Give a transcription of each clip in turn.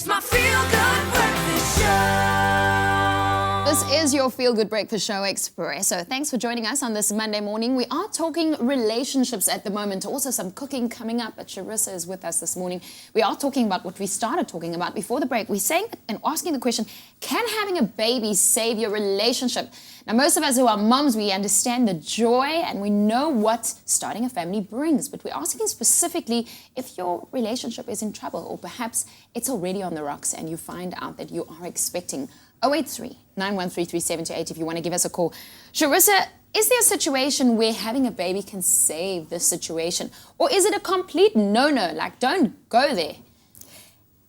It's my feel-good breakfast show. This is your feel-good breakfast show, Expresso. Thanks for joining us on this Monday morning. We are talking relationships at the moment, also some cooking coming up, but Charissa is with us this morning. We are talking about what we started talking about before the break. We're saying and asking the question, can having a baby save your relationship? Now, most of us who are moms, we understand the joy and we know what starting a family brings, but we're asking specifically if your relationship is in trouble or perhaps it's already on the rocks and you find out that you are expecting. 083-913-3728 if you want to give us a call. Charissa, is there a situation where having a baby can save the situation? Or is it a complete no-no, like don't go there?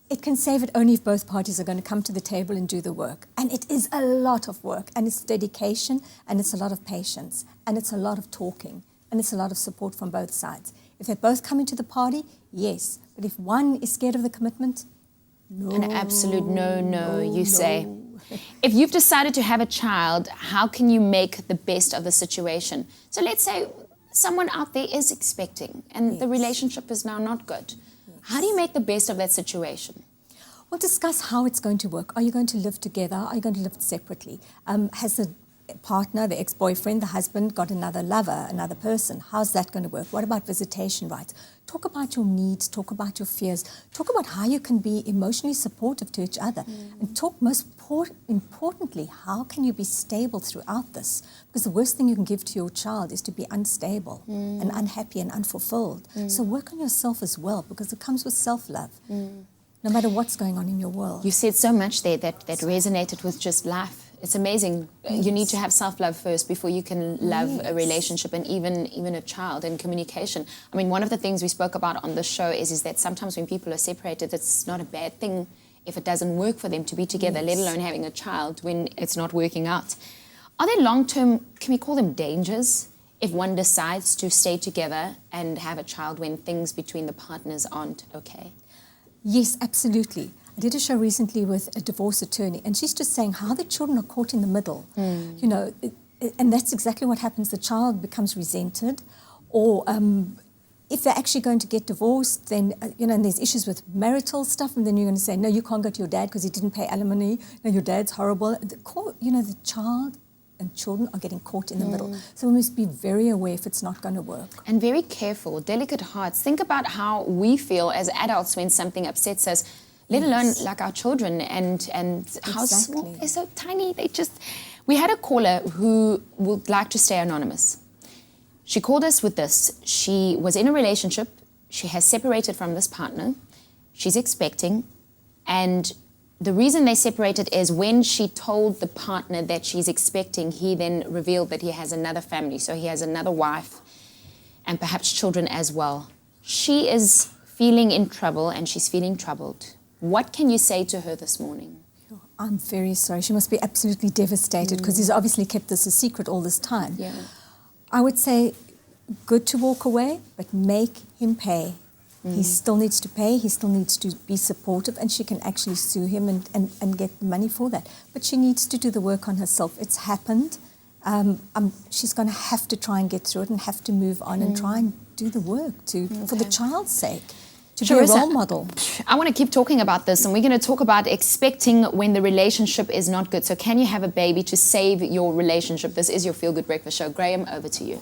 It can save it only if both parties are going to come to the table and do the work. And it is a lot of work, and it's dedication, and it's a lot of patience, and it's a lot of talking, and it's a lot of support from both sides. If they're both coming to the party, yes. But if one is scared of the commitment, no. An absolute no, you say. If you've decided to have a child, how can you make the best of the situation? So let's say someone out there is expecting and the relationship is now not good. How do you make the best of that situation? We'll discuss how it's going to work. Are you going to live together? Are you going to live separately? Has the partner, the ex-boyfriend, the husband got another lover, another person? How's that going to work? What about visitation rights? Talk about your needs, talk about your fears, talk about how you can be emotionally supportive to each other. And talk most importantly, how can you be stable throughout this? Because the worst thing you can give to your child is to be unstable and unhappy and unfulfilled. So work on yourself as well, because it comes with self-love. No matter what's going on in your world. You said so much there that resonated with just life. It's amazing. You need to have self-love first before you can love a relationship and even a child, and communication. I mean, one of the things we spoke about on the show is that sometimes when people are separated, it's not a bad thing if it doesn't work for them to be together, let alone having a child when it's not working out. Are there long-term, can we call them dangers, if one decides to stay together and have a child when things between the partners aren't okay? Yes, absolutely. I did a show recently with a divorce attorney, and she's just saying how the children are caught in the middle. You know, and that's exactly what happens. The child becomes resented, or if they're actually going to get divorced, then, you know, and there's issues with marital stuff, and then you're going to say, no, you can't go to your dad because he didn't pay alimony. No, your dad's horrible. You know, the child and children are getting caught in the middle. So we must be very aware if it's not going to work. And very careful, delicate hearts. Think about how we feel as adults when something upsets us, let alone like our children, and how small, they're so tiny. We had a caller who would like to stay anonymous. She called us with this. She was in a relationship. She has separated from this partner. She's expecting. And the reason they separated is when she told the partner that she's expecting, he then revealed that he has another family. So he has another wife and perhaps children as well. She is feeling in trouble and she's feeling troubled. What can you say to her this morning? I'm very sorry. She must be absolutely devastated because he's obviously kept this a secret all this time. Yeah. I would say good to walk away, but make him pay. He still needs to pay. He still needs to be supportive, and she can actually sue him and get money for that. But she needs to do the work on herself. It's happened. She's going to have to try and get through it and have to move on and try and do the work for the child's sake. To be a role model. I want to keep talking about this, and we're going to talk about expecting when the relationship is not good. So can you have a baby to save your relationship? This is your Feel Good Breakfast Show. Graham, over to you.